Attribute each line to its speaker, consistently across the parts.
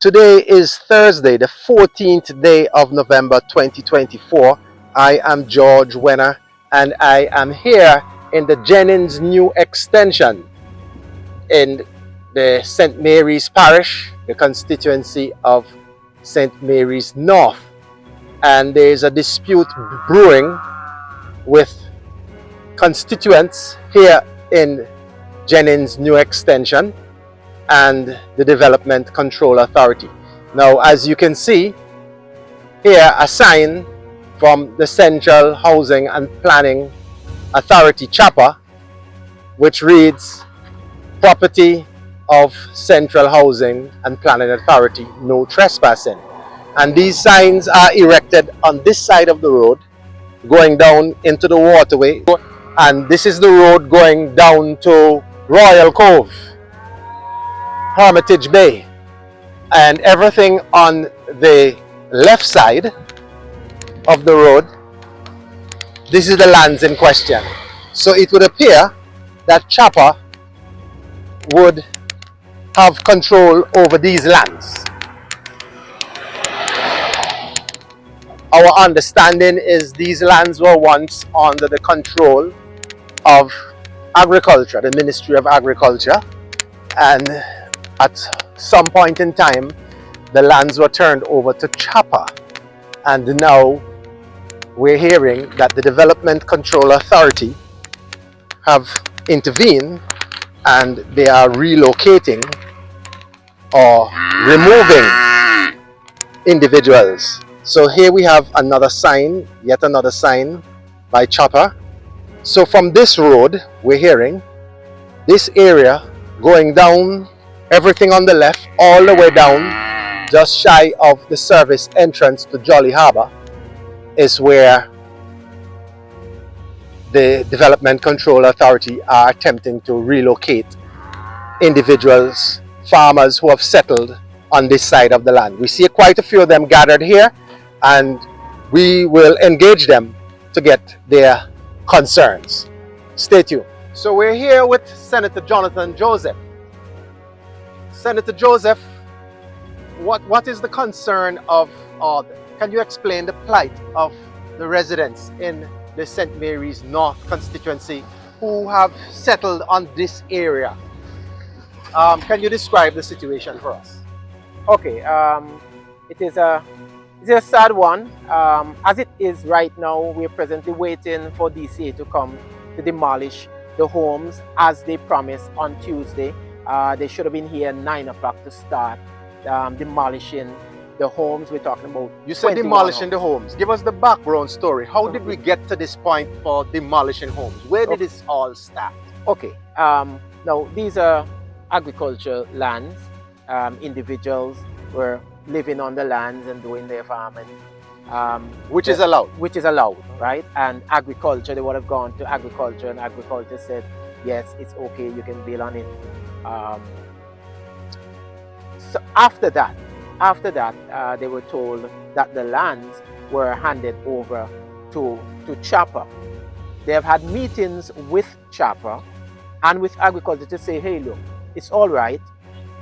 Speaker 1: Today is Thursday, the 14th day of November 2024. I am George Wenner and I am here in the Jennings New Extension in the St. Mary's Parish, the constituency of St. Mary's North. And there is a dispute brewing with constituents here in Jennings New Extension and the Development Control Authority. Now, as you can see here, a sign from the Central Housing and Planning Authority chapter, which reads, "Property of Central Housing and Planning Authority, no trespassing." And these signs are erected on this side of the road, going down into the waterway. And this is the road going down to Royal Cove, Hermitage Bay, and everything on the left side of the road, this is the lands in question. So it would appear that Chopper would have control over these lands. Our understanding is these lands were once under the control of Agriculture, the Ministry of Agriculture, and at some point in time, the lands were turned over to Chopper. And now we're hearing that the Development Control Authority have intervened and they are relocating or removing individuals. So here we have another sign, yet another sign by Chopper. So from this road, we're hearing this area going down, everything on the left, all the way down, just shy of the service entrance to Jolly Harbour, is where the Development Control Authority are attempting to relocate individuals, farmers who have settled on this side of the land. We see quite a few of them gathered here, and we will engage them to get their concerns. Stay tuned. So we're here with Senator Jonathan Joseph. Senator Joseph, what is the concern of, can you explain the plight of the residents in the St. Mary's North constituency who have settled on this area? Can you describe the situation for us?
Speaker 2: Okay, it is a sad one. As it is right now, we're presently waiting for DCA to come to demolish the homes as they promised on Tuesday. They should have been here at 9 o'clock to start demolishing the homes. We're talking about.
Speaker 1: You said demolishing the homes. Give us the background story. How did we get to this point for demolishing homes? Where did this all start?
Speaker 2: Okay. Now, these are agricultural lands. Individuals were living on the lands and doing their farming.
Speaker 1: Which is allowed.
Speaker 2: Which is allowed, right? And agriculture, they would have gone to agriculture, and agriculture said, yes, it's okay, you can build on it. So after that, they were told that the lands were handed over to Chopper. They have had meetings with Chopper and with agriculture to say, hey, look, it's all right.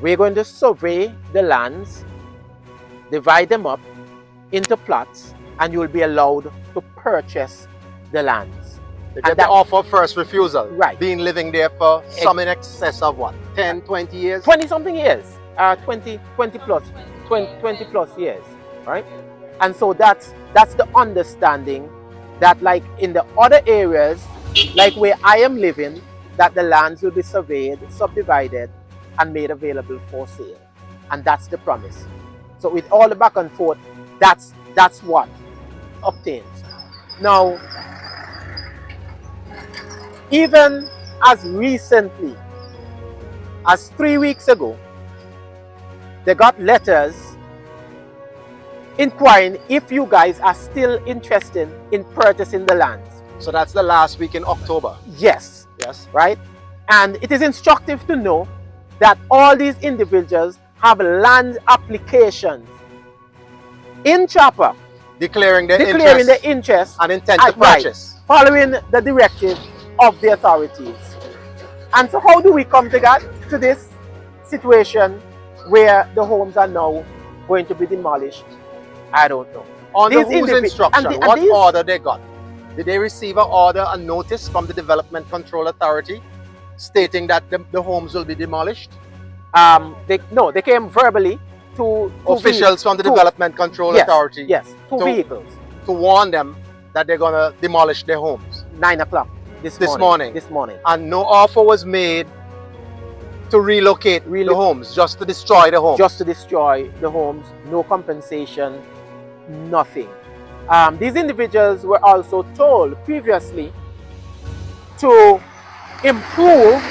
Speaker 2: We're going to survey the lands, divide them up into plots, and you will be allowed to purchase the lands.
Speaker 1: They get the offer first refusal.
Speaker 2: Right.
Speaker 1: Being living there for some in excess of what? 10, 20 years?
Speaker 2: 20 something years. 20 plus years. Right? And so that's the understanding that, like in the other areas, like where I am living, that the lands will be surveyed, subdivided, and made available for sale. And that's the promise. So with all the back and forth, that's what obtains. Now, even as recently as 3 weeks ago, they got letters inquiring if you guys are still interested in purchasing the lands.
Speaker 1: So that's the last week in October?
Speaker 2: Yes.
Speaker 1: Yes.
Speaker 2: Right? And it is instructive to know that all these individuals have land applications in Chopper
Speaker 1: declaring their
Speaker 2: interest
Speaker 1: and intent to purchase,
Speaker 2: right, following the directive of the authorities. And so how do we come to this situation where the homes are now going to be demolished, I don't know.
Speaker 1: Under whose instruction? What order they got? Did they receive an order, a notice from the Development Control Authority stating that the homes will be demolished?
Speaker 2: They came verbally to
Speaker 1: officials from the Development Control Authority.
Speaker 2: Yes, two vehicles.
Speaker 1: To warn them that they're going to demolish their homes.
Speaker 2: 9 o'clock this morning.
Speaker 1: And no offer was made to relocate the homes, just to destroy the homes.
Speaker 2: Just to destroy the homes, no compensation, nothing. These individuals were also told previously to improve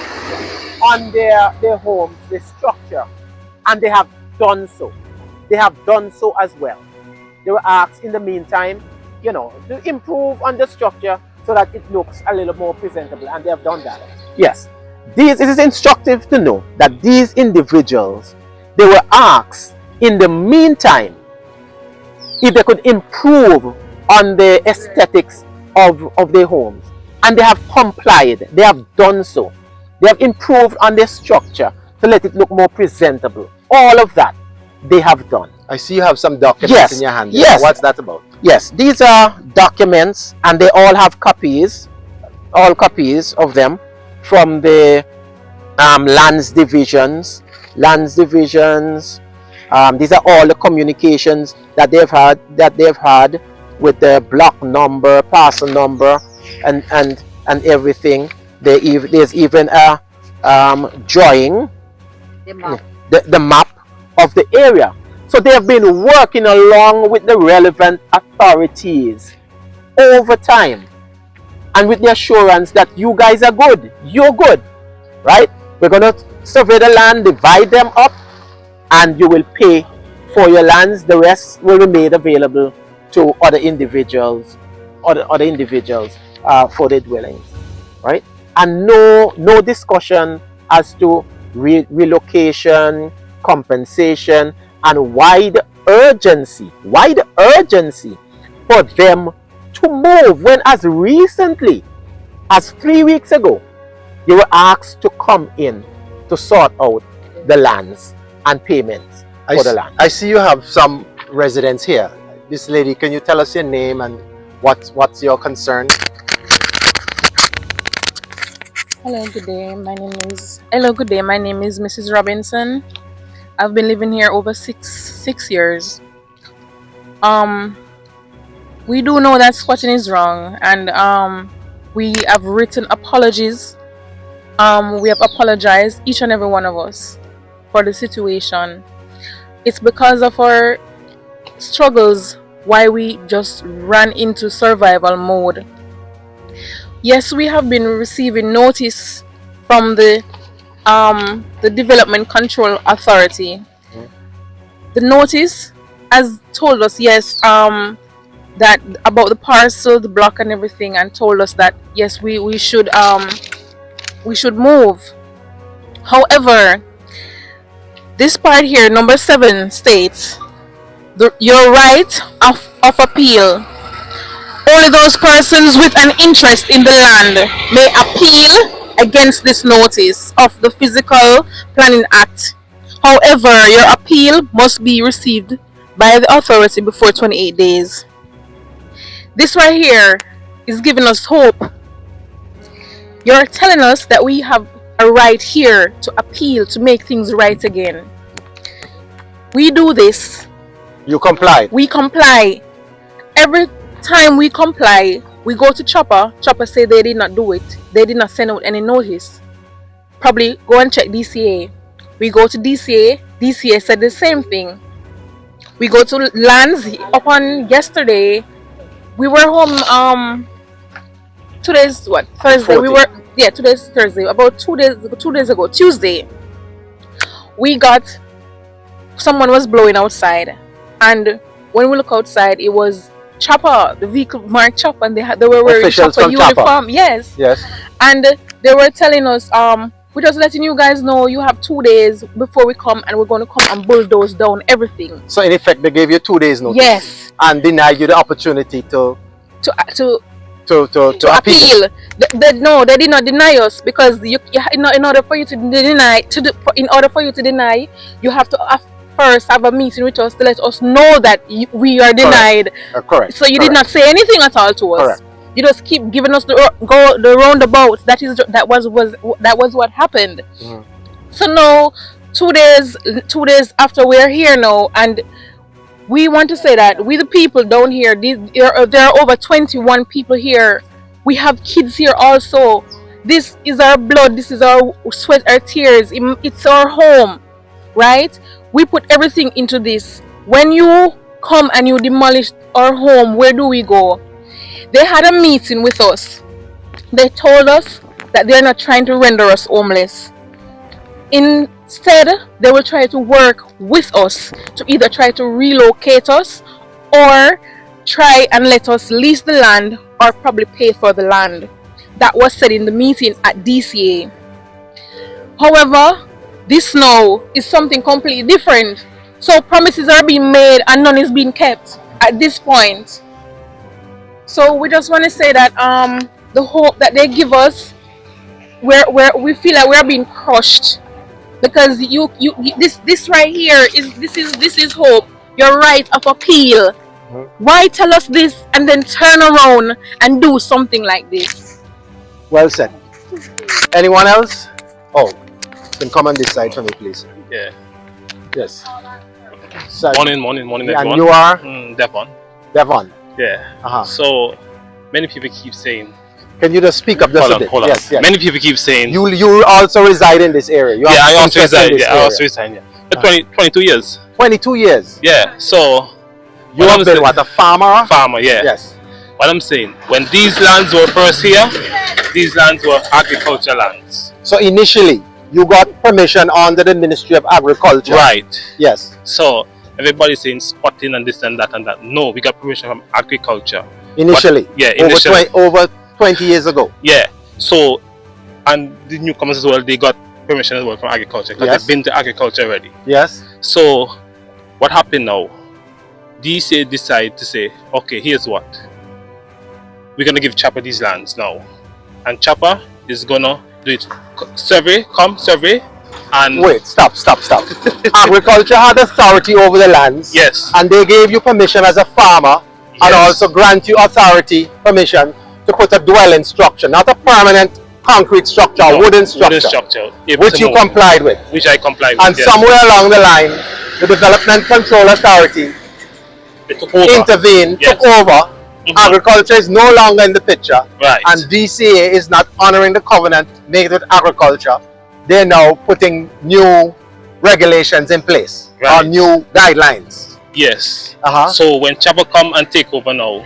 Speaker 2: on their homes, their structure, and they have done so. They have done so as well. They were asked in the meantime, you know, to improve on the structure so that it looks a little more presentable, and they have done that. Yes, it is instructive to know that these individuals, they were asked in the meantime if they could improve on the aesthetics of their homes, and they have complied. They have done so. They have improved on their structure to let it look more presentable. All of that they have done.
Speaker 1: I see you have some documents in your hand.
Speaker 2: Yes.
Speaker 1: What's that about?
Speaker 2: Yes, these are documents, and they all have copies, all copies of them from the lands divisions. These are all the communications that they've had with the block number, parcel number, and everything. There's even a drawing, the map of the area. So they have been working along with the relevant authorities over time, and with the assurance that you guys are good, you're good, right? We're going to survey the land, divide them up, and you will pay for your lands. The rest will be made available to other individuals, for their dwellings, right? And no discussion as to relocation, compensation, and wide urgency for them to move, when as recently as 3 weeks ago they were asked to come in to sort out the lands and payments for the land.
Speaker 1: I see you have some residents here. This lady, can you tell us your name and what's your concern?
Speaker 3: Hello, good day. My name is Mrs. Robinson. I've been living here over six years. We do know that squatting is wrong, and we have written apologies. We have apologized, each and every one of us, for the situation. It's because of our struggles why we just ran into survival mode. Yes, we have been receiving notice from the Development Control Authority. The notice has told us, yes, that about the parcel, the block, and everything, and told us that yes, we should move. However, this part here, number 7, states your right of appeal. Only those persons with an interest in the land may appeal against this notice of the Physical Planning Act. However, your appeal must be received by the authority before 28 days. This right here is giving us hope. You're telling us that we have a right here to appeal, to make things right again. We do this.
Speaker 1: You comply.
Speaker 3: We comply. Every time we comply, we go to Chopper. Chopper say they did not do it. They did not send out any notice. Probably go and check DCA. We go to DCA. DCA said the same thing. We go to lands. Upon yesterday, we were home. Today's what? Thursday.
Speaker 1: 14.
Speaker 3: Today's Thursday. About 2 days ago, Tuesday, we got someone was blowing outside, and when we look outside, it was Chopper, the vehicle marked Chopper, and they were wearing
Speaker 1: officials
Speaker 3: Chopper
Speaker 1: from
Speaker 3: uniform.
Speaker 1: Chopper.
Speaker 3: Yes. And they were telling us, we're just letting you guys know you have 2 days before we come, and we're going to come and bulldoze down everything.
Speaker 1: So in effect, they gave you 2 days notice.
Speaker 3: Yes.
Speaker 1: And denied you the opportunity to to appeal.
Speaker 3: No, they did not deny us because in order for you to deny in order for you to deny, you have to first have a meeting with us to let us know that we are denied.
Speaker 1: Correct.
Speaker 3: So you did not say anything at all to us.
Speaker 1: Correct.
Speaker 3: You just keep giving us the roundabout. That was what happened.
Speaker 1: Mm.
Speaker 3: So now 2 days after we're here now, and we want to say that we the people down here, there are over 21 people here. We have kids here also. This is our blood, this is our sweat, our tears. It's our home, right? We put everything into this. When you come and you demolish our home, where do we go? They had a meeting with us. They told us that they're not trying to render us homeless. Instead, they will try to work with us to either try to relocate us or try and let us lease the land or probably pay for the land. That was said in the meeting at DCA. However, this now is something completely different. So promises are being made and none is being kept at this point. So we just want to say that the hope that they give us, where we feel like we are being crushed. Because this right here is hope. Your right of appeal.
Speaker 1: Mm-hmm.
Speaker 3: Why tell us this and then turn around and do something like this?
Speaker 1: Well said. Anyone else? Oh, you can come on this side for me, please.
Speaker 4: Yeah.
Speaker 1: Yes. So,
Speaker 4: Morning,
Speaker 1: and
Speaker 4: everyone.
Speaker 1: you are
Speaker 4: Devon.
Speaker 1: Devon.
Speaker 4: Yeah.
Speaker 1: Uh-huh.
Speaker 4: So many people keep saying.
Speaker 1: Can you just speak up just a bit?
Speaker 4: Hold on.
Speaker 1: Yes, yes.
Speaker 4: Many people keep saying.
Speaker 1: You also reside in this area. You
Speaker 4: I
Speaker 1: have
Speaker 4: also
Speaker 1: interest in
Speaker 4: reside.
Speaker 1: this
Speaker 4: Yeah, I
Speaker 1: area.
Speaker 4: also reside. Yeah. 22 years.
Speaker 1: 22 years.
Speaker 4: Yeah. So.
Speaker 1: You have been what, a farmer?
Speaker 4: Farmer, yeah.
Speaker 1: Yes.
Speaker 4: What I'm saying, when these lands were first here, these lands were agriculture lands.
Speaker 1: So initially, you got permission under the Ministry of Agriculture.
Speaker 4: Right.
Speaker 1: Yes.
Speaker 4: So everybody's saying spotting and this and that and that. No, we got permission from agriculture.
Speaker 1: Initially.
Speaker 4: But, yeah, initially.
Speaker 1: Over 20 years ago.
Speaker 4: Yeah. So, and the newcomers as well, they got permission as well from agriculture because
Speaker 1: Yes.
Speaker 4: they've been to agriculture already.
Speaker 1: Yes.
Speaker 4: So, what happened now? DCA decide to say, okay, here's what. We're going to give Chopper these lands now. And Chopper is going to do it. Survey, and...
Speaker 1: Wait, stop. Agriculture had authority over the lands.
Speaker 4: Yes.
Speaker 1: And they gave you permission as a farmer and also grant you permission to put a dwelling structure, not a permanent concrete structure,
Speaker 4: No,
Speaker 1: wooden structure, which you complied with.
Speaker 4: Which I complied with,
Speaker 1: And
Speaker 4: yes.
Speaker 1: somewhere along the line, the Development Control Authority intervened,
Speaker 4: Yes.
Speaker 1: took over. Agriculture is no longer in the picture.
Speaker 4: Right.
Speaker 1: And DCA is not honoring the covenant made with agriculture. They're now putting new regulations in place,
Speaker 4: Right.
Speaker 1: or new guidelines.
Speaker 4: Yes.
Speaker 1: Uh-huh.
Speaker 4: So when Chopper come and take over now,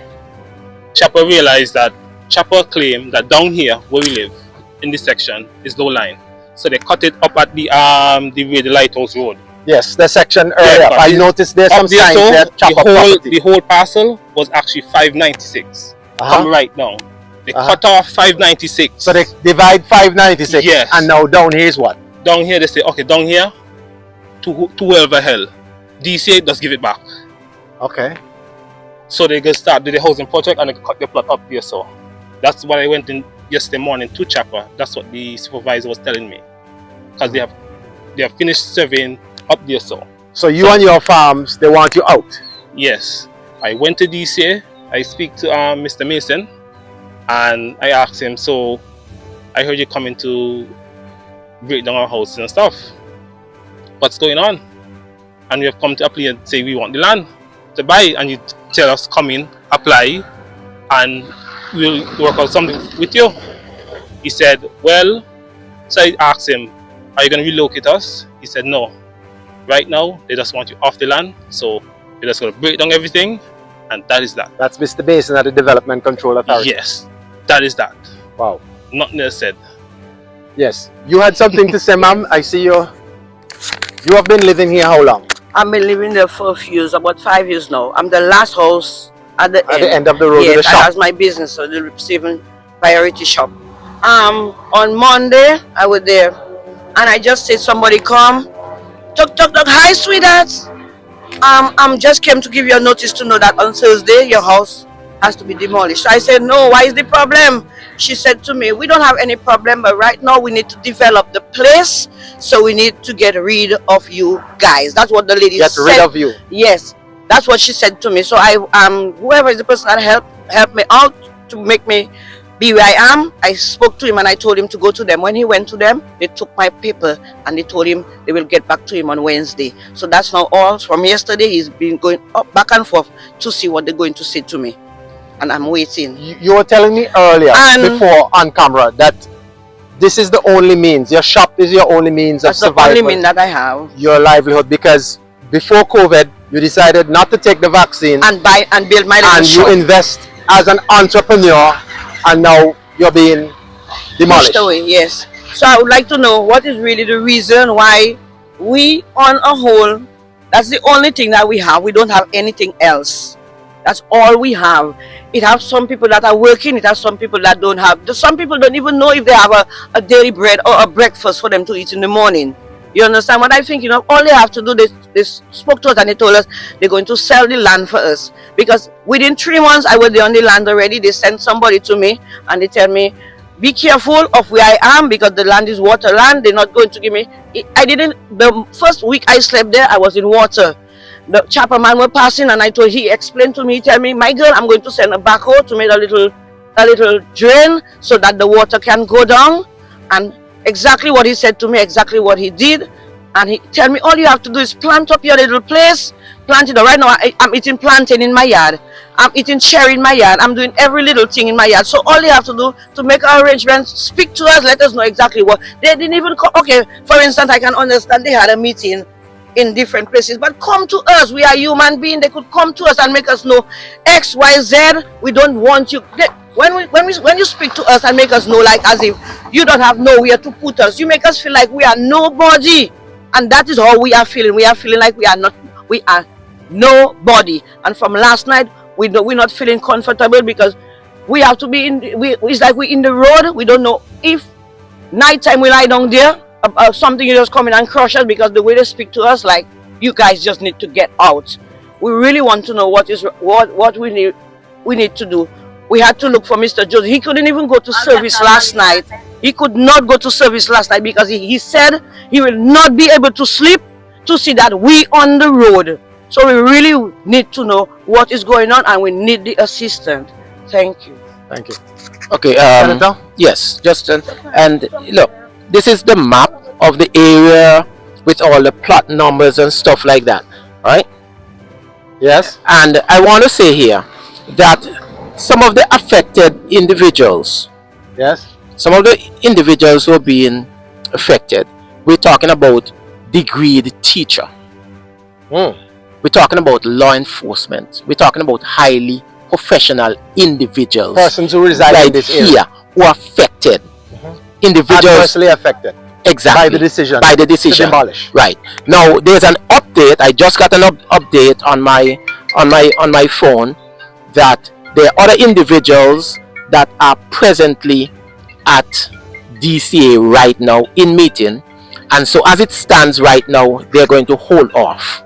Speaker 4: Chopper realized that Chopper claim that down here where we live in this section is low line. So they cut it up at the way the Lighthouse Road.
Speaker 1: Yes, the section earlier.
Speaker 4: but
Speaker 1: I noticed there's some
Speaker 4: Up there,
Speaker 1: signs
Speaker 4: so
Speaker 1: there. Chopper property.
Speaker 4: the whole parcel was actually 596. Come right now. They cut off 596.
Speaker 1: So they divide 596.
Speaker 4: Yes.
Speaker 1: And now down here is what?
Speaker 4: Down here they say, okay, down here to whoever hell. DCA just give it back.
Speaker 1: Okay.
Speaker 4: So they go start do the housing project and they cut the plot up there. So that's what I went in yesterday morning to Chopper. That's what the supervisor was telling me. Because they have finished surveying up there. So
Speaker 1: you and your farms, they want you out.
Speaker 4: Yes. I went to DCA. I speak to Mr. Mason and I asked him, so I heard you coming to break down our house and stuff. What's going on? And we have come to apply and say we want the land to buy, and you tell us come in, apply, and we'll work out something with you. He said, well, so I asked him, are you going to relocate us? He said, no. Right now, they just want you off the land, so they're just going to break down everything, and that is that.
Speaker 1: That's Mr. Basin at the Development Control Authority.
Speaker 4: Yes, that is that.
Speaker 1: Wow.
Speaker 4: Nothing else said.
Speaker 1: Yes. You had something to say, ma'am? I see you. You have been living here how long?
Speaker 5: I've been living there for a few years, about 5 years now. I'm the last house at the
Speaker 1: end of the road to the shop.
Speaker 5: That's my business, so the receiving priority shop. On Monday, I was there, and I just said somebody come. Talk. Hi, sweetheart. Just came to give you a notice to know that on Thursday your house has to be demolished. So I said, no, why is the problem? She said to me, we don't have any problem, but right now we need to develop the place, so we need to get rid of you guys. That's what the lady said.
Speaker 1: Get rid of you.
Speaker 5: Yes, that's what she said to me. So I whoever is the person that helped me out to make me be where I am, I spoke to him and I told him to go to them. When he went to them, they took my paper and they told him they will get back to him on Wednesday. So that's now all. From yesterday, he's been going up back and forth to see what they're going to say to me, and I'm waiting.
Speaker 1: You were telling me earlier, before on camera, that this is the only means. Your shop is your only means of survival.
Speaker 5: That's the only means that I have.
Speaker 1: Your livelihood, because before COVID, you decided not to take the vaccine
Speaker 5: and buy and build my little shop.
Speaker 1: You invest as an entrepreneur, and now you're being demolished.
Speaker 5: Pushed away, yes. So I would like to know what is really the reason why we, on a whole, that's the only thing that we have. We don't have anything else. That's all we have. It has some people that are working. It has some people that don't have. Some people don't even know if they have a daily bread or a breakfast for them to eat in the morning. You understand what I think? You know, all they have to do, they spoke to us and they told us they're going to sell the land for us. Because within 3 months, I was there on the land already. They sent somebody to me and they tell me, be careful of where I am because the land is water land. They're not going to give me. The first week I slept there, I was in water. The chopper man were passing and he explained to me, tell me, my girl, I'm going to send a backhoe to make a little drain so that the water can go down. And exactly what he said to me, exactly what he did. And he tell me, all you have to do is plant up your little place, plant it. Right now I'm eating plantain in my yard, I'm eating cherry in my yard, I'm doing every little thing in my yard. So all you have to do to make arrangements, speak to us, let us know exactly what. They didn't even come. Okay, for instance, I can understand they had a meeting in different places, but come to us. We are human beings. They could come to us and make us know X, Y, Z. We don't want you. When you speak to us and make us know like as if you don't have nowhere to put us, you make us feel like we are nobody, and that is how we are feeling. We are feeling like we are nobody. And from last night, we're not feeling comfortable because we have to be it's like we're in the road. We don't know if nighttime we lie down there. Something just come in and crush us because the way they speak to us, like, you guys just need to get out. We really want to know what we need to do. We had to look for Mr. Joseph. He couldn't even go to service last night. He could not go to service last night because he said he will not be able to sleep to see that we on the road. So we really need to know what is going on and we need the assistance. Thank you.
Speaker 1: Thank you.
Speaker 6: Okay. Yes, Justin. And look, this is the map of the area with all the plot numbers and stuff like that, right?
Speaker 1: Yes.
Speaker 6: And I want to say here that some of the affected individuals,
Speaker 1: yes,
Speaker 6: some of the individuals who are being affected, we're talking about degreed teacher. We're talking about law enforcement. We're talking about highly professional individuals.
Speaker 1: Persons who reside in this area.
Speaker 6: Here, who are affected. Individuals
Speaker 1: adversely affected.
Speaker 6: Exactly.
Speaker 1: By the decision.
Speaker 6: By the decision.
Speaker 1: To demolish.
Speaker 6: Right. Now there's an update. I just got an update on my phone that there are other individuals that are presently at DCA right now in meeting, and so as it stands right now, they're going to hold off.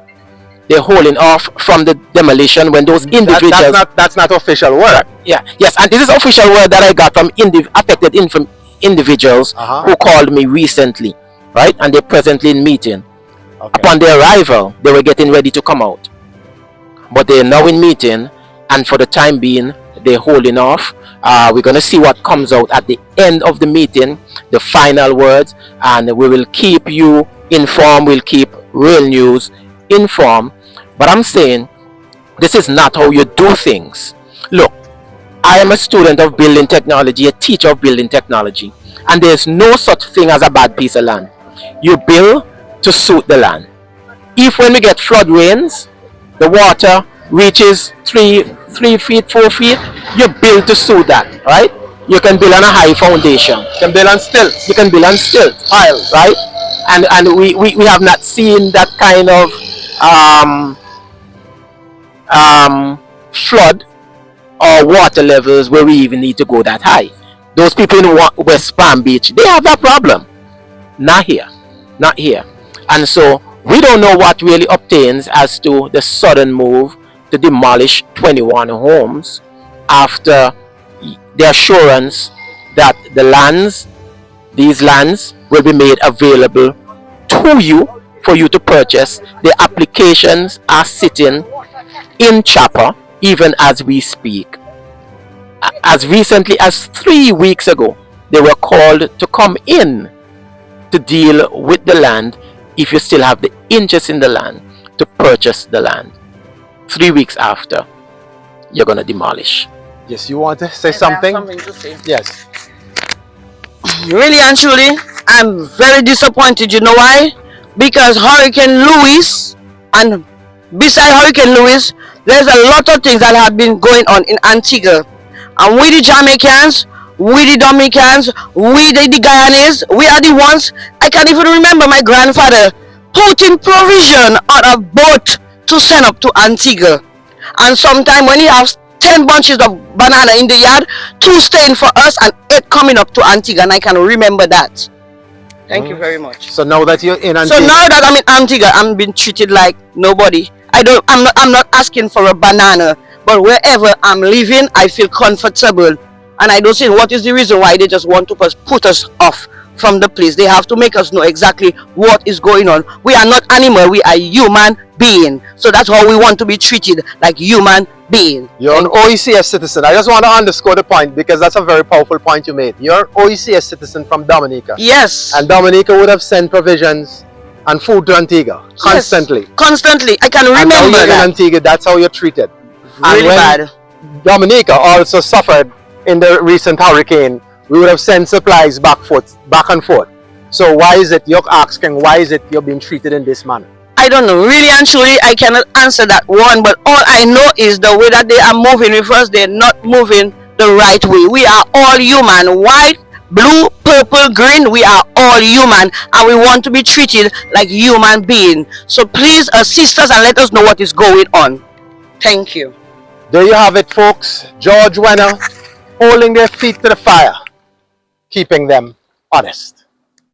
Speaker 6: They're holding off from the demolition when those individuals.
Speaker 1: That's not official word.
Speaker 6: Yeah. Yes, and this is official word that I got from affected individuals who called me recently, right? And they're presently in meeting. Okay. Upon their arrival, they were getting ready to come out, but they're now in meeting, and for the time being, they're holding off. We're going to see what comes out at the end of the meeting, the final words, and we will keep you informed. We'll keep Real News informed. But I'm saying this is not how you do things. Look, I am a student of building technology, a teacher of building technology, and there's no such thing as a bad piece of land. You build to suit the land. If when we get flood rains, the water reaches 3 feet, 4 feet, you build to suit that, right? You can build on a high foundation.
Speaker 1: You can build on stilts.
Speaker 6: You can build on stilts,
Speaker 1: piles,
Speaker 6: right? And we have not seen that kind of flood or water levels where we even need to go that high. Those people in West Palm Beach, they have that problem. Not here. Not here. And so we don't know what really obtains as to the sudden move to demolish 21 homes after the assurance that these lands will be made available to you for you to purchase. The applications are sitting in Chapel even as we speak. As recently as 3 weeks ago, they were called to come in to deal with the land if you still have the interest in the land to purchase the land. 3 weeks after, you're going to demolish.
Speaker 1: Yes, you want to say something?
Speaker 5: I have something to say.
Speaker 1: Yes.
Speaker 5: Really and truly, I'm very disappointed. You know why? Because Hurricane Louis, and beside Hurricane Louis, there's a lot of things that have been going on in Antigua. And we the Jamaicans, we the Dominicans, we the Guyanese, we are the ones. I can't even remember my grandfather putting provision on a boat to send up to Antigua. And sometime when he has 10 bunches of banana in the yard, 2 staying for us and 8 coming up to Antigua, and I can remember that. Thank you very much.
Speaker 1: So now that you're in Antigua,
Speaker 5: So now that I'm in Antigua, I'm being treated like nobody. I'm not asking for a banana, but wherever I'm living, I feel comfortable. And I don't see what is the reason why they just want to put us off from the place. They have to make us know exactly what is going on. We are not animal, we are human being. So that's how we want to be treated, like human being.
Speaker 1: you're an OECS citizen. I just want to underscore the point because that's a very powerful point you made. You're an OECS citizen from Dominica.
Speaker 5: Yes.
Speaker 1: And Dominica would have sent provisions and food to Antigua constantly.
Speaker 5: Yes, constantly. I can
Speaker 1: And now
Speaker 5: remember
Speaker 1: you're in
Speaker 5: that.
Speaker 1: Antigua, that's how you're treated. And
Speaker 5: Really
Speaker 1: when
Speaker 5: bad.
Speaker 1: Dominica also suffered in the recent hurricane, we would have sent supplies back and forth. So why is it, you're asking, why is it you're being treated in this manner?
Speaker 5: I don't know. Really and truly, I cannot answer that one. But all I know is the way that they are moving with us, they're not moving the right way. We are all human. White, blue, purple, green, we are all human. And we want to be treated like human beings. So please assist us and let us know what is going on. Thank you.
Speaker 1: There you have it, folks. George Wenner holding their feet to the fire, keeping them honest.